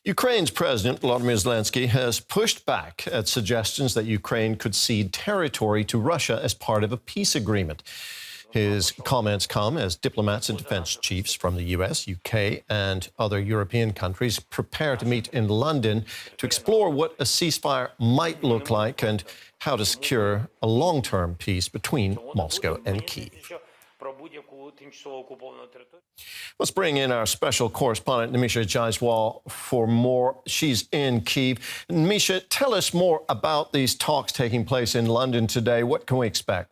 Ukraine's President Volodymyr Zelenskyy has pushed back at suggestions that Ukraine could cede territory to Russia as part of a peace agreement. His comments come as diplomats and defense chiefs from the US, UK, and other European countries prepare to meet in London to explore what a ceasefire might look like and how to secure a long-term peace between Moscow and Kyiv. Let's bring in our special correspondent, Misha Jaiswal, for more. She's in Kyiv. Misha, tell us more about these talks taking place in London today. What can we expect?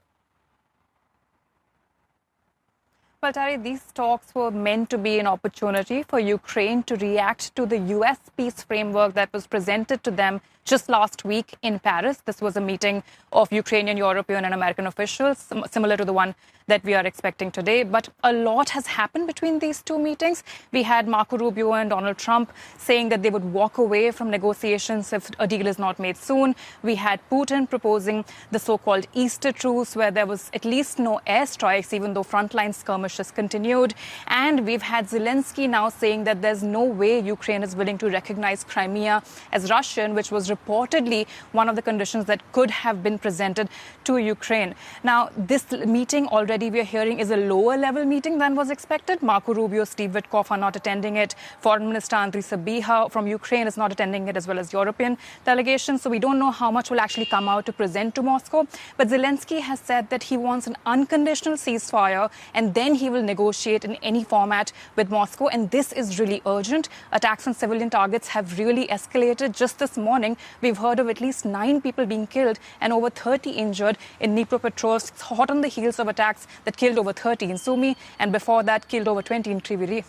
Well, Terry, these talks were meant to be an opportunity for Ukraine to react to the U.S. peace framework that was presented to them just last week in Paris. This was a meeting of Ukrainian, European and American officials, similar to the one that we are expecting today. But a lot has happened between these two meetings. We had Marco Rubio and Donald Trump saying that they would walk away from negotiations if a deal is not made soon. We had Putin proposing the so-called Easter truce, where there was at least no airstrikes, even though frontline skirmishes continued. And we've had Zelenskyy now saying that there's no way Ukraine is willing to recognize Crimea as Russian, which was reportedly one of the conditions that could have been presented to Ukraine. Now, this meeting already we are hearing is a lower level meeting than was expected. Marco Rubio, Steve Witkoff are not attending it. Foreign Minister Andriy Sybiha from Ukraine is not attending it, as well as European delegations. So we don't know how much will actually come out to present to Moscow. But Zelenskyy has said that he wants an unconditional ceasefire and then he will negotiate in any format with Moscow. And this is really urgent. Attacks on civilian targets have really escalated. Just this morning, we've heard of at least 9 people being killed and over 30 injured in Dnipropetrovsk, hot on the heels of attacks that killed over 30 in Sumy and before that killed over 20 in Kryvyi Rih.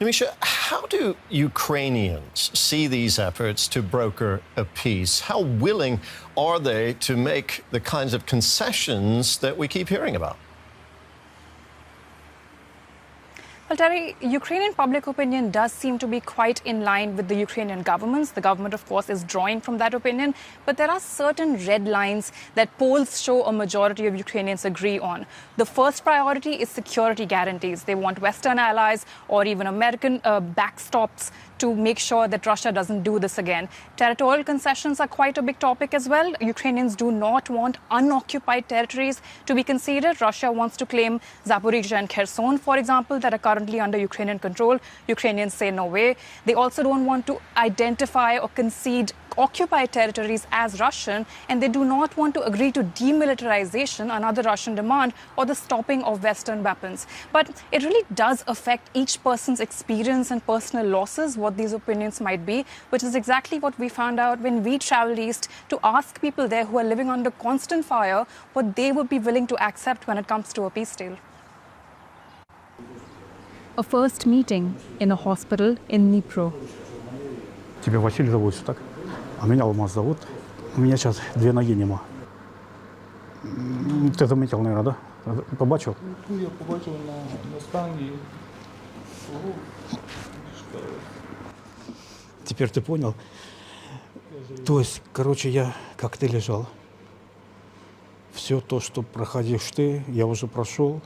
Misha, how do Ukrainians see these efforts to broker a peace? How willing are they to make the kinds of concessions that we keep hearing about? Well, Terry, Ukrainian public opinion does seem to be quite in line with the Ukrainian governments. The government, of course, is drawing from that opinion. But there are certain red lines that polls show a majority of Ukrainians agree on. The first priority is security guarantees. They want Western allies or even American backstops to make sure that Russia doesn't do this again. Territorial concessions are quite a big topic as well. Ukrainians do not want unoccupied territories to be conceded. Russia wants to claim Zaporizhzhia and Kherson, for example, that are currently under Ukrainian control. Ukrainians say no way. They also don't want to identify or concede occupied territories as Russian, and they do not want to agree to demilitarization, another Russian demand, or the stopping of Western weapons. But it really does affect each person's experience and personal losses, what these opinions might be, which is exactly what we found out when we traveled east to ask people there who are living under constant fire what they would be willing to accept when it comes to a peace deal. A first meeting in a hospital in Dnipro. Тебя Василий зовут, так? А меня Алмаз зовут. У меня сейчас 2 ноги нема. Ты заметил, наверное, да? Побачил? Я побачив на стані. Теперь ты понял? То есть, короче, я, как ты лежал. Все то, что проходишь ты, я уже прошел.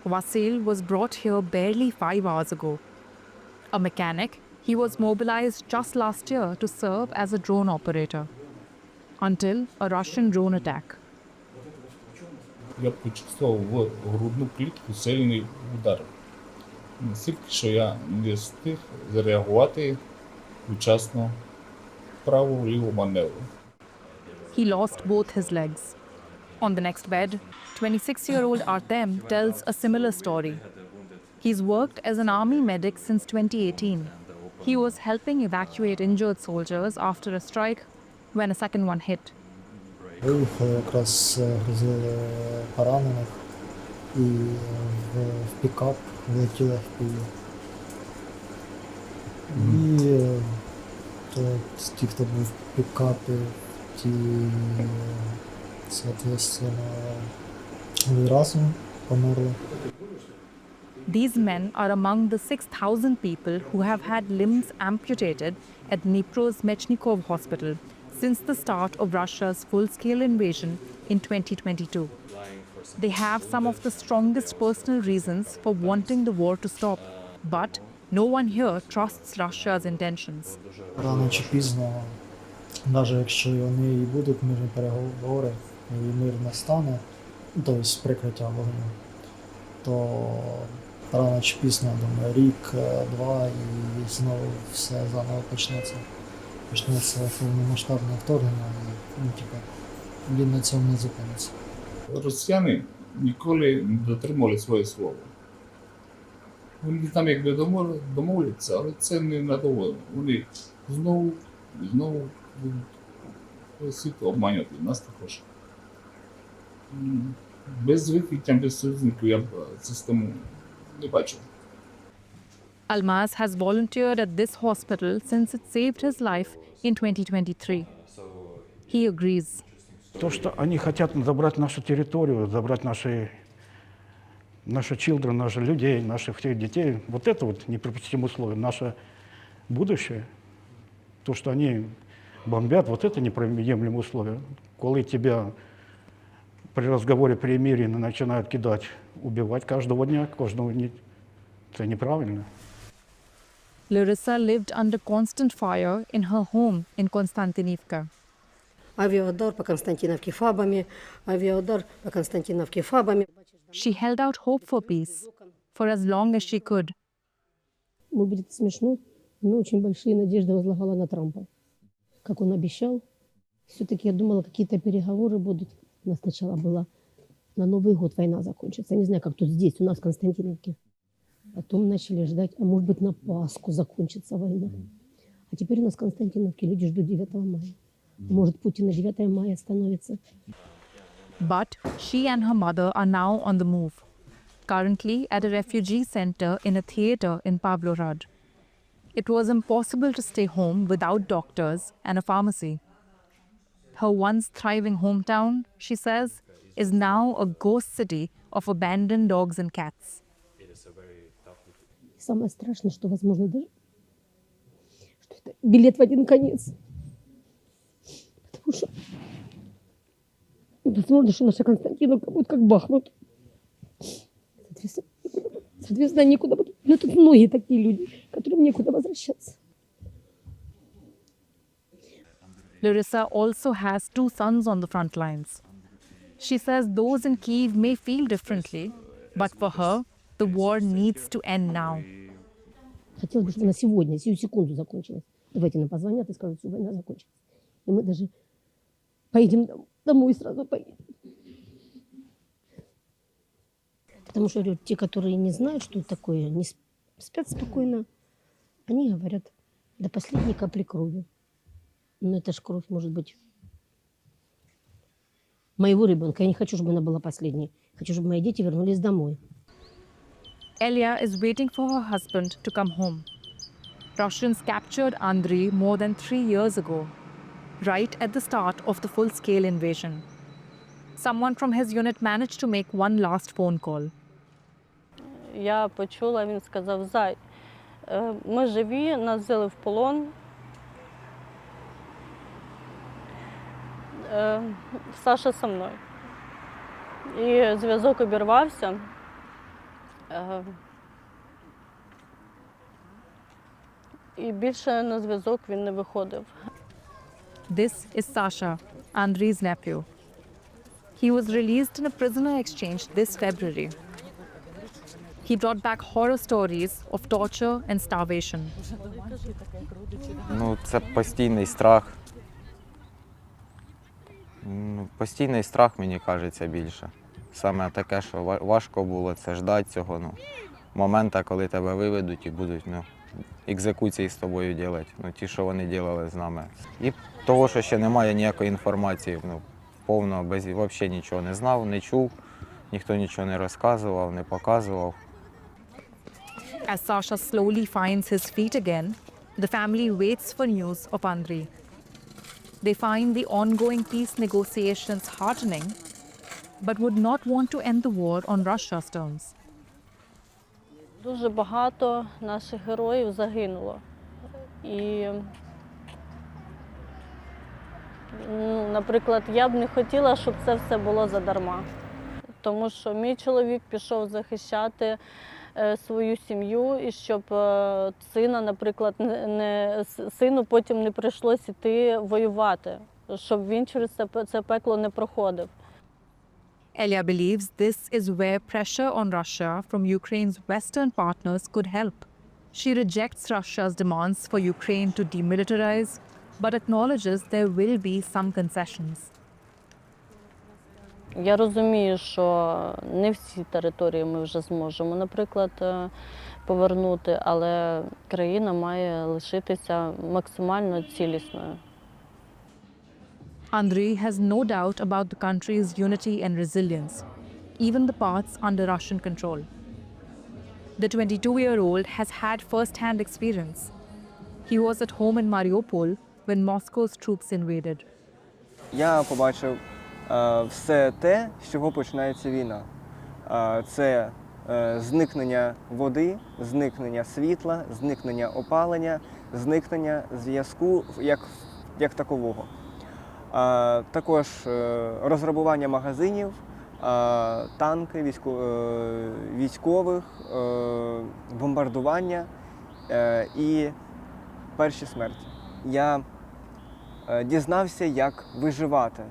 Vasil was brought here barely 5 hours ago. A mechanic, he was mobilized just last year to serve as a drone operator. Until a Russian drone attack. Я почувствував в грудну клітку сильний удар. Настільки, що я не встиг зареагувати вчасно праву-ліву маневру. He lost both his legs. On the next bed, 26-year-old Artem tells a similar story. He's worked as an army medic since 2018. He was helping evacuate injured soldiers after a strike when a second one hit. Виїхали, якраз грузили поранених і в пікап влетіли в Київ. І ті, хто був в пікапі, ті, соответственно, відразу померли. These men are among the 6,000 people who have had limbs amputated at Dnipro's Mechnikov hospital since the start of Russia's full-scale invasion in 2022. They have some of the strongest personal reasons for wanting the war to stop, but No one here trusts Russia's intentions. Рано чи пізно, навіть якщо вони і будуть мирні переговори, і мир настане, тобто прикриття вогню, то рано чи пізно, я думаю, рік, два, і знову все заново почнеться. Почнеться повномасштабне вторгнення, і він на цьому не зупиниться. Росіяни ніколи не дотримували своє слово. Вони там якби домовляться, але це не надовго. Вони знову будуть світ обманювати, нас також. Без викриття, без союзників я б систему не бачив. Almaz has volunteered at this hospital since it saved his life in 2023. He agrees. То, что они хотят забрать нашу территорию, забрать наши children, наших людей, наших всех детей, вот это вот непропустимое условие, наше будущее. То, что они бомбят, вот это неприемлемое условие. Коли тебя при разговоре перемирия начинают кидать, убивать каждого дня, это неправильно. Larissa lived under constant fire in her home in Konstantinivka. Авиаудар по Константиновке фабами, авиаудар по Константиновке фабами. She held out hope for peace for as long as she could. Будет смешно, но очень большие надежды возлагала на Трампа. Как он обещал, все-таки я думала, какие-то переговоры будут. У нас сначала была на Новый год война закончится. Я не знаю, как тут здесь, у нас в Константиновке. Потом начали ждать, а может быть на Пасху закончится война. А теперь у нас в Константиновке люди ждут 9 мая. Может, Путин на 9 мая остановится. But she and her mother are now on the move, currently at a refugee center in a theater in Pavlograd. It was impossible to stay home without doctors and a pharmacy. Her once thriving hometown, she says, is now a ghost city of abandoned dogs and cats. Самое страшное, что, возможно, даже что это билет в один конец. Потому что, возможно, что наша Константиновка будет как Бахмут. Соответственно, некуда будут. Но тут многие такие люди, которым некуда возвращаться. Larissa also has 2 sons on the front lines. She says those in Kyiv may feel differently, but for her, the war needs to end now. Хотелось бы, чтобы она сегодня, сию секунду закончилась. Давайте нам позвонят и скажут, что война закончилась. И мы даже поедем домой сразу поедем. Потому что, говорю, те, которые не знают, что это такое, не спят спокойно, они говорят до последней капли крови. Но это ж кровь может быть моего ребенка. Я не хочу, чтобы она была последней. Хочу, чтобы мои дети вернулись домой. Elia is waiting for her husband to come home. Russians captured Andriy more than 3 years ago, right at the start of the full-scale invasion. Someone from his unit managed to make one last phone call. Я почула, він сказав: "Зай, ми живі, нас взяли в полон. Саша со мною". І зв'язок обірвався. І більше на зв'язок він не виходив. This is Sasha, Andriy's nephew. He was released in a prisoner exchange this February. He brought back horror stories of torture and starvation. Це постійний страх. Постійний страх, мені кажеться, більше. Саме таке, що важко було це ждати цього моменту, коли тебе виведуть і будуть екзекуції з тобою робити. Ті, що вони робили з нами. І того, що ще немає ніякої інформації, повно, взагалі нічого не знав, не чув, ніхто нічого не розказував, не показував. As Sasha slowly finds his feet again, the family waits for news of Andriy. They find the ongoing peace negotiations heartening, but would not want to end the war on Russia's terms. Дуже багато наших героїв загинуло. І, наприклад, я б не хотіла, щоб це все було задарма. Тому що мій чоловік пішов захищати свою сім'ю, і щоб сина, наприклад, сину потім не прийшлось іти воювати, щоб він через це пекло не проходив. Elia believes this is where pressure on Russia from Ukraine's Western partners could help. She rejects Russia's demands for Ukraine to demilitarize, but acknowledges there will be some concessions. Я розумію, що не всі території ми вже зможемо, наприклад, повернути, але країна має лишитися максимально цілісною. Andriy has no doubt about the country's unity and resilience, even the parts under Russian control. The 22-year-old has had first-hand experience. He was at home in Mariupol when Moscow's troops invaded. Я побачив все те, з чого починається війна. Це зникнення води, зникнення світла, зникнення опалення, зникнення зв'язку як такового. Також розграбування магазинів, танки, військових, бомбардування і перші смерті. Я дізнався, як виживати.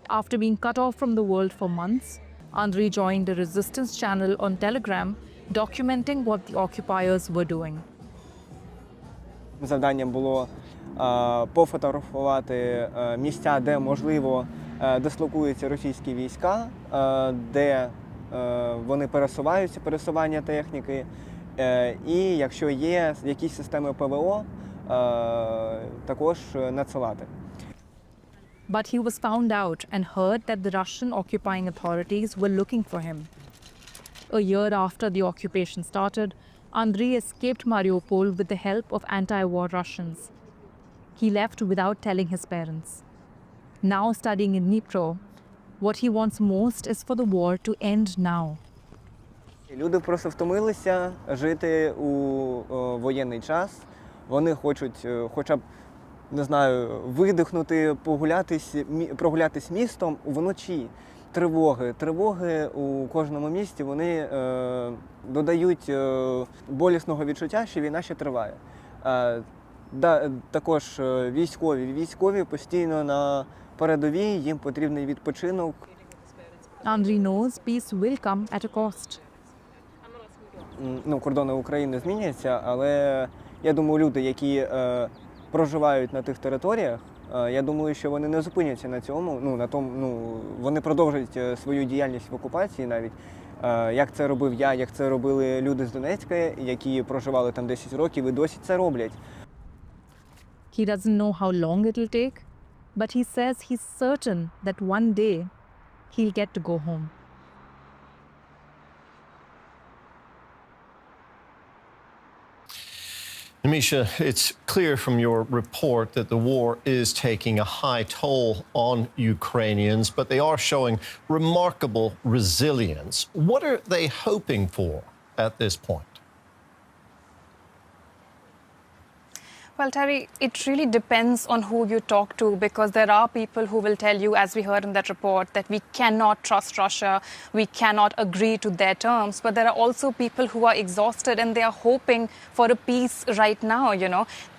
After being cut off from the world for months, Andriy joined a resistance channel on Telegram, documenting what the occupiers were doing. Завданням було пофотографувати місця, де, можливо, дислокуються російські війська, де вони пересуваються, пересування техніки, і якщо є якісь системи ПВО, також надсилати. But he was found out and heard that the Russian occupying authorities were looking for him. A year after the occupation started, Andriy escaped Mariupol with the help of anti-war Russians. He left without telling his parents. Now studying in Dnipro, what he wants most is for the war to end now. Люди просто втомилися жити у воєнний час. Вони хочуть хоча б, не знаю, видихнути, прогулятись містом вночі. Тривоги у кожному місті, вони додають болісного відчуття, що війна ще триває. Також військові постійно на передовій, їм потрібний відпочинок. Andriy knows peace will come at a cost. Кордони України зміняться, але я думаю, люди, які проживають на тих територіях, я думаю, що вони не зупиняться на цьому, вони продовжують свою діяльність в окупації навіть. Як це робив я, як це робили люди з Донецька, які проживали там 10 років і досі це роблять. He doesn't know how long it'll take, but he says he's certain that one day he'll get to go home. Misha, it's clear from your report that the war is taking a high toll on Ukrainians, but they are showing remarkable resilience. What are they hoping for at this point? Well, Terry, it really depends on who you talk to, because there are people who will tell you, as we heard in that report, that we cannot trust Russia, we cannot agree to their terms. But there are also people who are exhausted and they are hoping for a peace right now,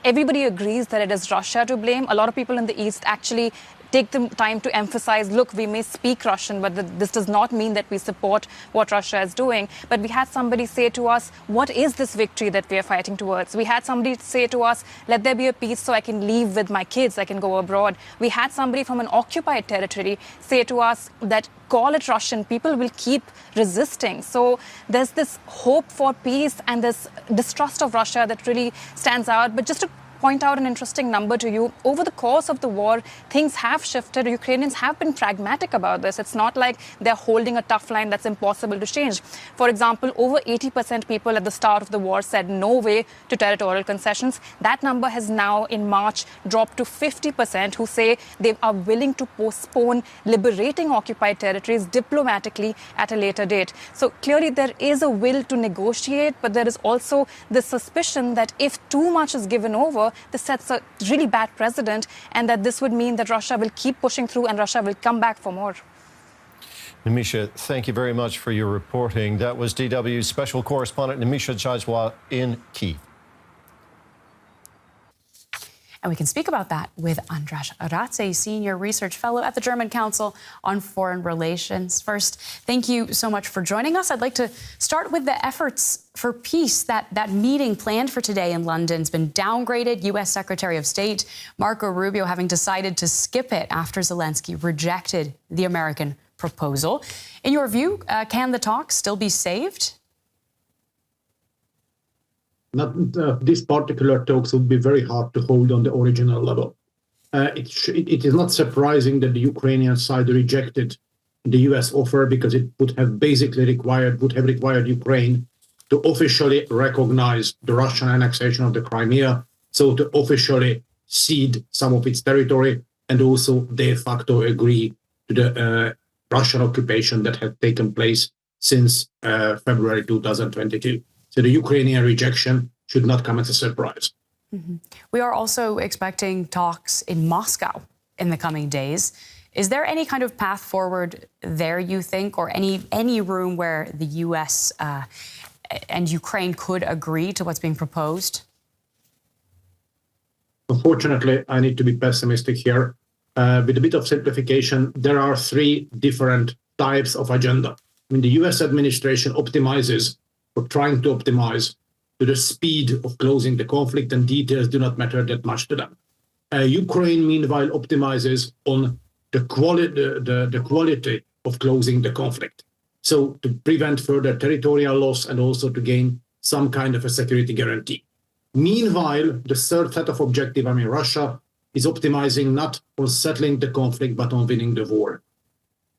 Everybody agrees that it is Russia to blame. A lot of people in the East actually take the time to emphasize, look, we may speak Russian, but this does not mean that we support what Russia is doing. But we had somebody say to us, what is this victory that we are fighting towards? We had somebody say to us, let there be a peace so I can leave with my kids, I can go abroad. We had somebody from an occupied territory say to us that call it Russian, people will keep resisting. So there's this hope for peace and this distrust of Russia that really stands out. But just to point out an interesting number to you. Over the course of the war, things have shifted. Ukrainians have been pragmatic about this. It's not like they're holding a tough line that's impossible to change. For example, over 80% people at the start of the war said no way to territorial concessions. That number has now, in March, dropped to 50% who say they are willing to postpone liberating occupied territories diplomatically at a later date. So clearly there is a will to negotiate, but there is also the suspicion that if too much is given over, this sets a really bad precedent, and that this would mean that Russia will keep pushing through and Russia will come back for more. Nimisha, thank you very much for your reporting. That was DW's special correspondent Nimisha Jajwa in Kyiv. And we can speak about that with Andras Ratze, Senior Research Fellow at the German Council on Foreign Relations. First, thank you so much for joining us. I'd like to start with the efforts for peace. That meeting planned for today in London has been downgraded. U.S. Secretary of State Marco Rubio having decided to skip it after Zelenskyy rejected the American proposal. In your view, can the talks still be saved? These particular talks would be very hard to hold on the original level. It is not surprising that the Ukrainian side rejected the U.S. offer because it would have required Ukraine to officially recognize the Russian annexation of the Crimea, so to officially cede some of its territory and also de facto agree to the Russian occupation that had taken place since February 2022. So the Ukrainian rejection should not come as a surprise. Mm-hmm. We are also expecting talks in Moscow in the coming days. Is there any kind of path forward there, you think, or any room where the U.S. And Ukraine could agree to what's being proposed? Unfortunately, I need to be pessimistic here. With a bit of simplification, there are three different types of agenda. I mean, the U.S. administration optimizes or trying to optimize to the speed of closing the conflict, and details do not matter that much to them. Ukraine, meanwhile, optimizes on the quality of closing the conflict. So to prevent further territorial loss and also to gain some kind of a security guarantee. Meanwhile, the third set of objective, Russia is optimizing not on settling the conflict, but on winning the war.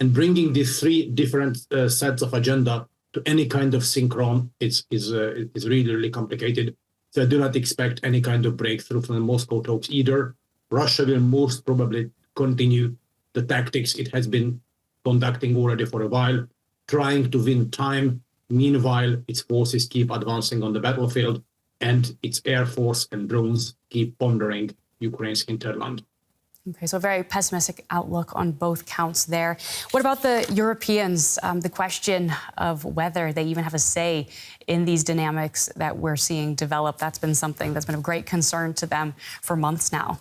And bringing these three different sets of agenda to any kind of synchron is really, really complicated. So I do not expect any kind of breakthrough from the Moscow talks either. Russia will most probably continue the tactics it has been conducting already for a while, trying to win time. Meanwhile, its forces keep advancing on the battlefield, and its air force and drones keep pondering Ukraine's hinterland. Okay, so a very pessimistic outlook on both counts there. What about the Europeans? The question of whether they even have a say in these dynamics that we're seeing develop, that's been something that's been of great concern to them for months now.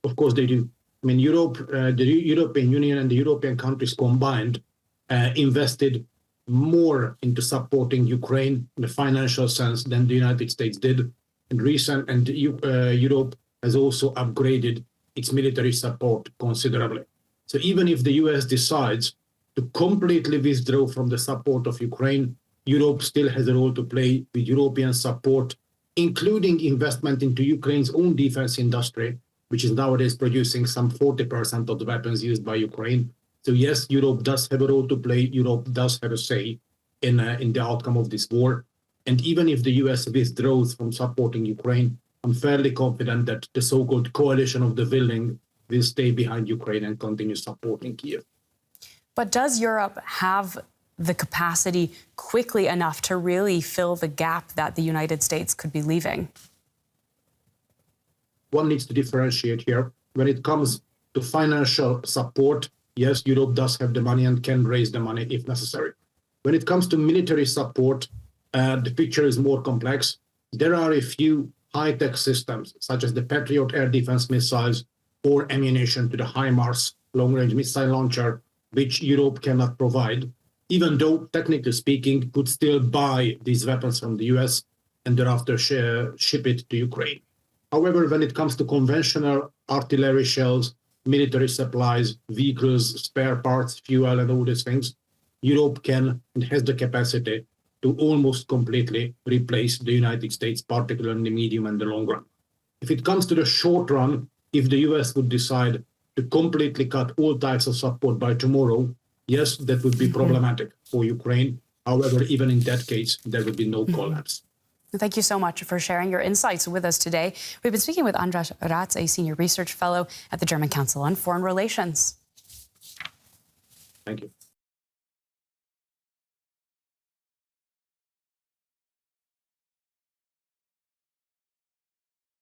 Of course they do. I mean, Europe, the European Union and the European countries combined invested more into supporting Ukraine in a financial sense than the United States did. And Europe has also upgraded its military support considerably. So even if the US decides to completely withdraw from the support of Ukraine, Europe still has a role to play with European support, including investment into Ukraine's own defense industry, which is nowadays producing some 40% of the weapons used by Ukraine. So yes, Europe does have a role to play. Europe does have a say in the outcome of this war. And even if the US withdraws from supporting Ukraine, I'm fairly confident that the so-called coalition of the willing will stay behind Ukraine and continue supporting Kyiv. But does Europe have the capacity quickly enough to really fill the gap that the United States could be leaving? One needs to differentiate here. When it comes to financial support, yes, Europe does have the money and can raise the money if necessary. When it comes to military support, the picture is more complex. There are a few high-tech systems, such as the Patriot air defense missiles or ammunition to the HIMARS long-range missile launcher, which Europe cannot provide, even though, technically speaking, could still buy these weapons from the US and thereafter ship it to Ukraine. However, when it comes to conventional artillery shells, military supplies, vehicles, spare parts, fuel, and all these things, Europe can and has the capacity to almost completely replace the United States, particularly in the medium and the long run. If it comes to the short run, if the US would decide to completely cut all types of support by tomorrow, yes, that would be problematic for Ukraine. However, even in that case, there would be no collapse. Thank you so much for sharing your insights with us today. We've been speaking with Andras Ratz, a Senior Research Fellow at the German Council on Foreign Relations. Thank you.